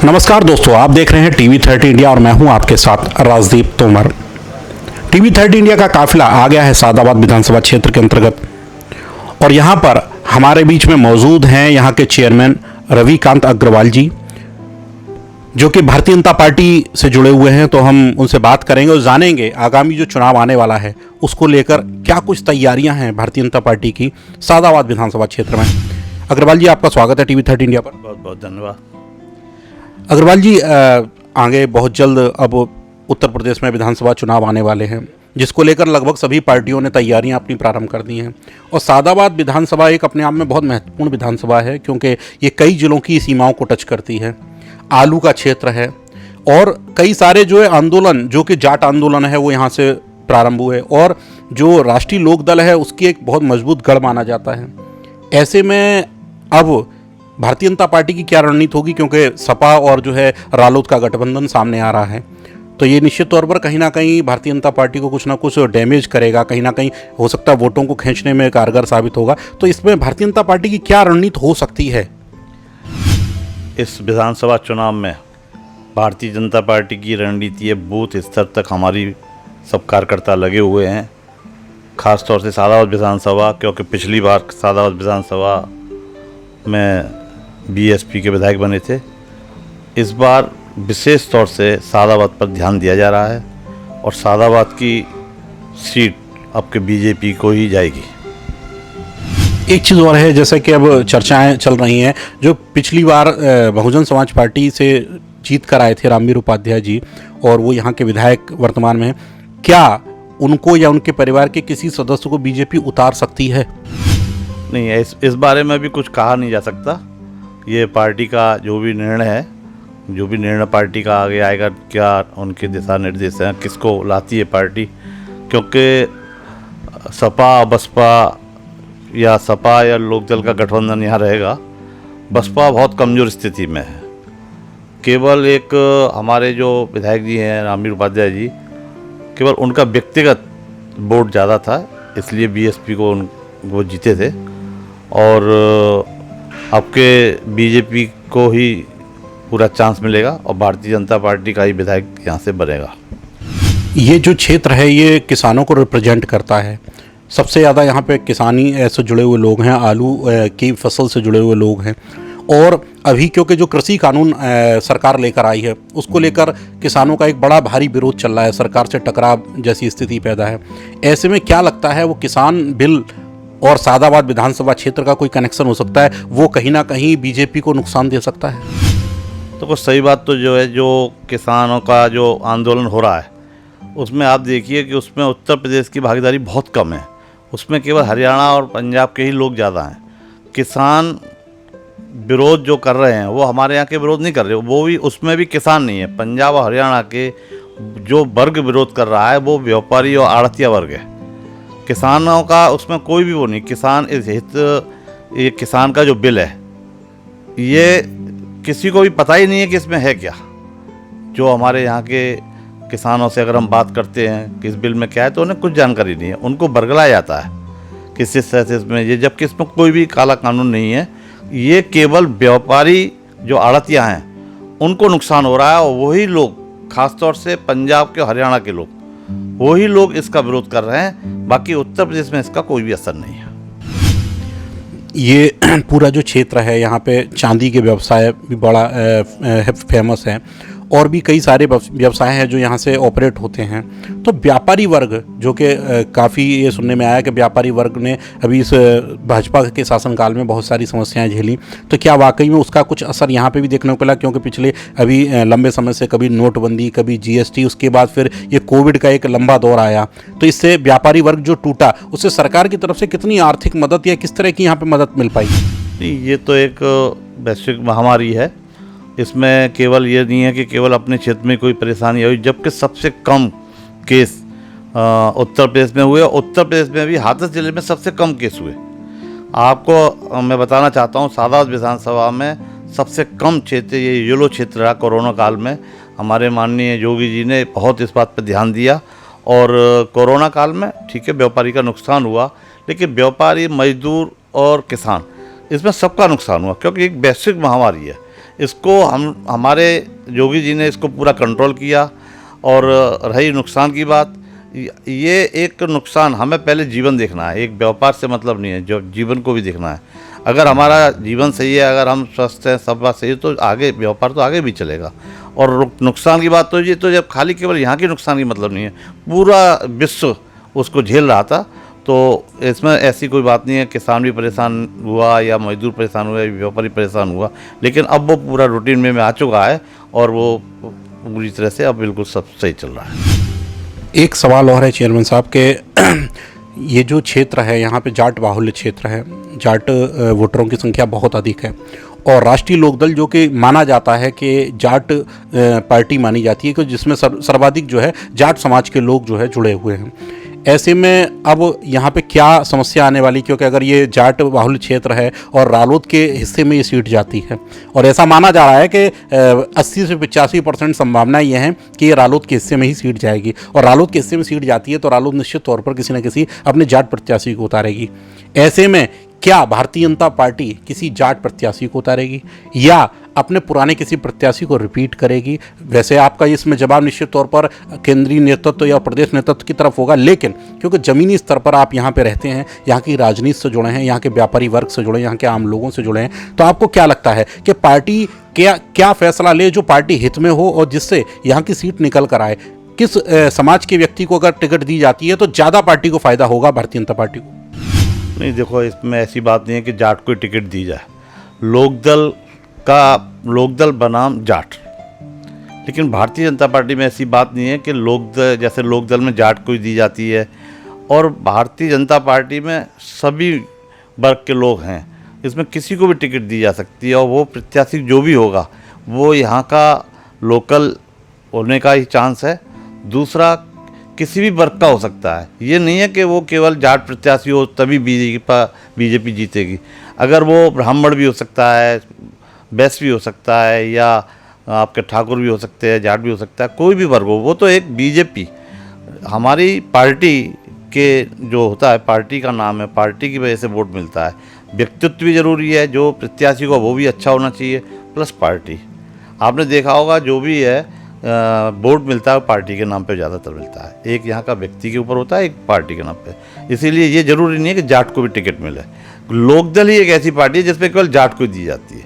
नमस्कार दोस्तों, आप देख रहे हैं टीवी 30 इंडिया और मैं हूं आपके साथ राजदीप तोमर। टीवी 30 इंडिया का काफिला आ गया है सादाबाद विधानसभा क्षेत्र के अंतर्गत और यहां पर हमारे बीच में मौजूद हैं यहां के चेयरमैन रविकांत अग्रवाल जी, जो कि भारतीय जनता पार्टी से जुड़े हुए हैं। तो हम उनसे बात करेंगे और जानेंगे आगामी जो चुनाव आने वाला है उसको लेकर क्या कुछ तैयारियां हैं भारतीय जनता पार्टी की सादाबाद विधानसभा क्षेत्र में। अग्रवाल जी, आपका स्वागत है टीवी 30 इंडिया पर। बहुत बहुत धन्यवाद। अग्रवाल जी, आगे बहुत जल्द अब उत्तर प्रदेश में विधानसभा चुनाव आने वाले हैं, जिसको लेकर लगभग सभी पार्टियों ने तैयारियां अपनी प्रारंभ कर दी हैं। और सादाबाद विधानसभा एक अपने आप में बहुत महत्वपूर्ण विधानसभा है, क्योंकि ये कई जिलों की सीमाओं को टच करती है। आलू का क्षेत्र है और कई सारे जो है आंदोलन, जो कि जाट आंदोलन है, वो यहाँ से प्रारंभ हुए और जो राष्ट्रीय लोक दल है उसकी एक बहुत मजबूत गढ़ माना जाता है। ऐसे में अब भारतीय जनता पार्टी की क्या रणनीति होगी, क्योंकि सपा और जो है रालोद का गठबंधन सामने आ रहा है, तो ये निश्चित तौर पर कहीं ना कहीं भारतीय जनता पार्टी को कुछ ना कुछ डैमेज करेगा, कहीं ना कहीं हो सकता है वोटों को खींचने में कारगर साबित होगा। तो इसमें भारतीय जनता पार्टी की क्या रणनीति हो सकती है? इस विधानसभा चुनाव में भारतीय जनता पार्टी की रणनीति बूथ स्तर तक हमारी सब कार्यकर्ता लगे हुए हैं, खास तौर से सादाबाद विधानसभा, क्योंकि पिछली बार सादाबाद विधानसभा में बीएसपी के विधायक बने थे। इस बार विशेष तौर से सादाबाद पर ध्यान दिया जा रहा है और सादाबाद की सीट अब के बीजेपी को ही जाएगी। एक चीज़ और है, जैसे कि अब चर्चाएं चल रही हैं, जो पिछली बार बहुजन समाज पार्टी से जीत कर आए थे रामवीर उपाध्याय जी, और वो यहाँ के विधायक वर्तमान में हैं, क्या उनको या उनके परिवार के किसी सदस्य को बीजेपी उतार सकती है? नहीं, इस बारे में भी कुछ कहा नहीं जा सकता। ये पार्टी का जो भी निर्णय है, जो भी निर्णय पार्टी का आगे आएगा, क्या उनके दिशा निर्देश हैं, किसको लाती है पार्टी, क्योंकि सपा बसपा या लोकदल का गठबंधन यहाँ रहेगा। बसपा बहुत कमज़ोर स्थिति में है। केवल एक हमारे जो विधायक जी हैं रामवीर उपाध्याय जी, केवल उनका व्यक्तिगत वोट ज़्यादा था, इसलिए बीएसपी को वो जीते थे और अब के बीजेपी को ही पूरा चांस मिलेगा और भारतीय जनता पार्टी का ही विधायक यहाँ से बनेगा। ये जो क्षेत्र है ये किसानों को रिप्रेजेंट करता है। सबसे ज़्यादा यहाँ पे किसानी से जुड़े हुए लोग हैं, आलू की फसल से जुड़े हुए लोग हैं। और अभी क्योंकि जो कृषि कानून सरकार लेकर आई है उसको लेकर किसानों का एक बड़ा भारी विरोध चल रहा है, सरकार से टकराव जैसी स्थिति पैदा है। ऐसे में क्या लगता है, वो किसान बिल और सादाबाद विधानसभा क्षेत्र का कोई कनेक्शन हो सकता है, वो कहीं ना कहीं बीजेपी को नुकसान दे सकता है? तो कुछ सही बात तो जो है, जो किसानों का जो आंदोलन हो रहा है उसमें आप देखिए कि उसमें उत्तर प्रदेश की भागीदारी बहुत कम है। उसमें केवल हरियाणा और पंजाब के ही लोग ज़्यादा हैं। किसान विरोध जो कर रहे हैं वो हमारे यहाँ के विरोध नहीं कर रहे, वो भी उसमें भी किसान नहीं है। पंजाब और हरियाणा के जो वर्ग विरोध कर रहा है वो व्यापारी और आड़तिया वर्ग है। किसानों का उसमें कोई भी वो नहीं। किसान इस हित, ये किसान का जो बिल है ये किसी को भी पता ही नहीं है कि इसमें है क्या। जो हमारे यहाँ के किसानों से अगर हम बात करते हैं कि इस बिल में क्या है, तो उन्हें कुछ जानकारी नहीं है। उनको बरगलाया जाता है किसी तरह से इसमें ये, जबकि इसमें कोई भी काला कानून नहीं है। ये केवल व्यापारी जो आड़तियाँ हैं उनको नुकसान हो रहा है और वही लोग, खासतौर से पंजाब के हरियाणा के लोग, वही लोग इसका विरोध कर रहे हैं। बाकी उत्तर प्रदेश में इसका कोई भी असर नहीं है। ये पूरा जो क्षेत्र है यहाँ पे चांदी के व्यवसाय भी बड़ा फेमस है और भी कई सारे व्यवसाय हैं जो यहाँ से ऑपरेट होते हैं। तो व्यापारी वर्ग, जो कि काफ़ी ये सुनने में आया कि व्यापारी वर्ग ने अभी इस भाजपा के शासनकाल में बहुत सारी समस्याएं झेली, तो क्या वाकई में उसका कुछ असर यहाँ पे भी देखने को मिला? क्योंकि पिछले अभी लंबे समय से कभी नोटबंदी, कभी जीएसटी, उसके बाद फिर ये कोविड का एक लंबा दौर आया, तो इससे व्यापारी वर्ग जो टूटा, उससे सरकार की तरफ से कितनी आर्थिक मदद या किस तरह की यहाँ पर मदद मिल पाई? ये तो एक वैश्विक महामारी है। इसमें केवल ये नहीं है कि केवल अपने क्षेत्र में कोई परेशानी हुई, जबकि सबसे कम केस उत्तर प्रदेश में हुए। उत्तर प्रदेश में भी हाथरस जिले में सबसे कम केस हुए। आपको मैं बताना चाहता हूँ, सादाबाद विधानसभा में सबसे कम क्षेत्र ये येलो क्षेत्र रहा। कोरोना काल में हमारे माननीय योगी जी ने बहुत इस बात पर ध्यान दिया और कोरोना काल में ठीक है व्यापारी का नुकसान हुआ, लेकिन व्यापारी, मजदूर और किसान, इसमें सबका नुकसान हुआ, क्योंकि एक वैश्विक महामारी है। इसको हमारे योगी जी ने इसको पूरा कंट्रोल किया। और रही नुकसान की बात, ये एक नुकसान हमें पहले जीवन देखना है, एक व्यापार से मतलब नहीं है, जो जीवन को भी देखना है। अगर हमारा जीवन सही है, अगर हम स्वस्थ हैं, सब बात सही है, तो आगे व्यापार तो आगे भी चलेगा। और नुकसान की बात तो ये तो जब खाली केवल यहाँ के नुकसान की मतलब नहीं है, पूरा विश्व उसको झेल रहा था। तो इसमें ऐसी कोई बात नहीं है किसान भी परेशान हुआ या मजदूर परेशान हुआ या व्यापारी परेशान हुआ, लेकिन अब वो पूरा रूटीन में आ चुका है और वो पूरी तरह से अब बिल्कुल सब सही चल रहा है। एक सवाल और है चेयरमैन साहब के ये जो क्षेत्र है यहाँ पे जाट बाहुल्य क्षेत्र है, जाट वोटरों की संख्या बहुत अधिक है और राष्ट्रीय लोकदल जो कि माना जाता है कि जाट पार्टी मानी जाती है कि जिसमें सर्वाधिक जो है जाट समाज के लोग जो है जुड़े हुए हैं। ऐसे में अब यहाँ पे क्या समस्या आने वाली, क्योंकि अगर ये जाट बाहुल्य क्षेत्र है और रालोद के हिस्से में ये सीट जाती है और ऐसा माना जा रहा है कि 80 से 85% संभावना ये है कि ये रालोद के हिस्से में ही सीट जाएगी और रालोद के हिस्से में सीट जाती है तो रालोद निश्चित तौर पर किसी न किसी अपने जाट प्रत्याशी को उतारेगी। ऐसे में क्या भारतीय जनता पार्टी किसी जाट प्रत्याशी को उतारेगी या अपने पुराने किसी प्रत्याशी को रिपीट करेगी? वैसे आपका इसमें जवाब निश्चित तौर पर केंद्रीय नेतृत्व या प्रदेश नेतृत्व की तरफ होगा, लेकिन क्योंकि ज़मीनी स्तर पर आप यहाँ पे रहते हैं, यहाँ की राजनीति से जुड़े हैं, यहाँ के व्यापारी वर्ग से जुड़े हैं, यहाँ के आम लोगों से जुड़े हैं, तो आपको क्या लगता है कि पार्टी क्या फैसला ले जो पार्टी हित में हो और जिससे यहाँ की सीट निकल कर आए? किस समाज के व्यक्ति को अगर टिकट दी जाती है तो ज़्यादा पार्टी को फ़ायदा होगा, भारतीय जनता पार्टी को? नहीं, देखो इसमें ऐसी बात नहीं है कि जाट को टिकट दी जाए। लोकदल बनाम जाट, लेकिन भारतीय जनता पार्टी में ऐसी बात नहीं है कि जैसे लोकदल में जाट को दी जाती है और भारतीय जनता पार्टी में सभी वर्ग के लोग हैं, इसमें किसी को भी टिकट दी जा सकती है और वो प्रत्याशी जो भी होगा वो यहाँ का लोकल होने का ही चांस है। दूसरा, किसी भी वर्ग का हो सकता है, ये नहीं है कि वो केवल जाट प्रत्याशी हो तभी बीजेपी जीतेगी। अगर वो ब्राह्मण भी हो सकता है, वैश्य भी हो सकता है, या आपके ठाकुर भी हो सकते हैं, जाट भी हो सकता है, कोई भी वर्ग हो, वो तो एक बीजेपी हमारी पार्टी के जो होता है, पार्टी का नाम है, पार्टी की वजह से वोट मिलता है। व्यक्तित्व भी ज़रूरी है, जो प्रत्याशी को वो भी अच्छा होना चाहिए, प्लस पार्टी। आपने देखा होगा जो भी है वोट मिलता है पार्टी के नाम पे ज़्यादातर मिलता है, एक यहाँ का व्यक्ति के ऊपर होता है, एक पार्टी के नाम पे। इसीलिए ये ज़रूरी नहीं है कि जाट को भी टिकट मिले। लोकदल ही एक ऐसी पार्टी है जिसपे केवल जाट को दी जाती है।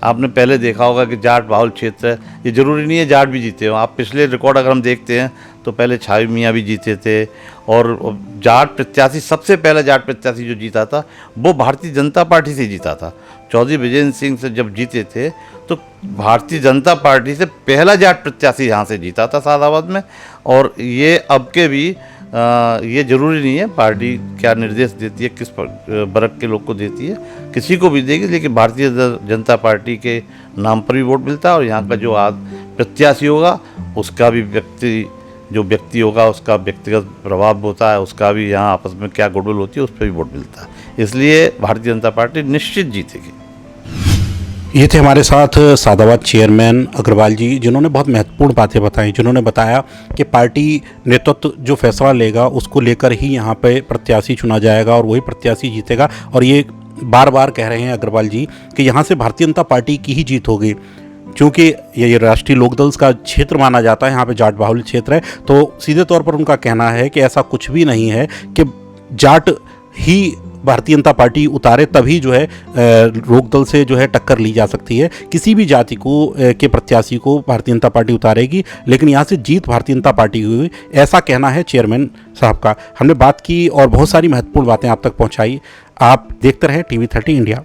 आपने पहले देखा होगा कि जाट बाहुल क्षेत्र है, ये ज़रूरी नहीं है जाट भी जीते हो। आप पिछले रिकॉर्ड अगर हम देखते हैं तो पहले छावी मियाँ भी जीते थे और जाट प्रत्याशी, सबसे पहला जाट प्रत्याशी जो जीता था वो भारतीय जनता पार्टी से जीता था। चौधरी विजेंद्र सिंह से जब जीते थे तो भारतीय जनता पार्टी से पहला जाट प्रत्याशी यहाँ से जीता था सादाबाद में। और ये अब के भी ये ज़रूरी नहीं है पार्टी क्या निर्देश देती है, किस वर्ग के लोग को देती है, किसी को भी देगी, लेकिन भारतीय जनता पार्टी के नाम पर भी वोट मिलता है और यहाँ का जो आज प्रत्याशी होगा उसका भी व्यक्ति होगा, उसका व्यक्तिगत प्रभाव होता है, उसका भी यहाँ आपस में क्या गुडविल होती है उस पर भी वोट मिलता है। इसलिए भारतीय जनता पार्टी निश्चित जीतेगी। ये थे हमारे साथ सादाबाद चेयरमैन अग्रवाल जी, जिन्होंने बहुत महत्वपूर्ण बातें बताई, जिन्होंने बताया कि पार्टी नेतृत्व जो फैसला लेगा उसको लेकर ही यहाँ पे प्रत्याशी चुना जाएगा और वही प्रत्याशी जीतेगा। और ये बार बार कह रहे हैं अग्रवाल जी कि यहाँ से भारतीय जनता पार्टी की ही जीत होगी, क्योंकि ये राष्ट्रीय लोकदल का क्षेत्र माना जाता है, यहाँ पे जाट बाहुल्य क्षेत्र है। तो सीधे तौर पर उनका कहना है कि ऐसा कुछ भी नहीं है कि जाट ही भारतीय जनता पार्टी उतारे तभी जो है लोकदल से जो है टक्कर ली जा सकती है। किसी भी जाति को के प्रत्याशी को भारतीय जनता पार्टी उतारेगी, लेकिन यहाँ से जीत भारतीय जनता पार्टी की हुई, ऐसा कहना है चेयरमैन साहब का। हमने बात की और बहुत सारी महत्वपूर्ण बातें आप तक पहुँचाई। आप देखते रहे TV30 इंडिया।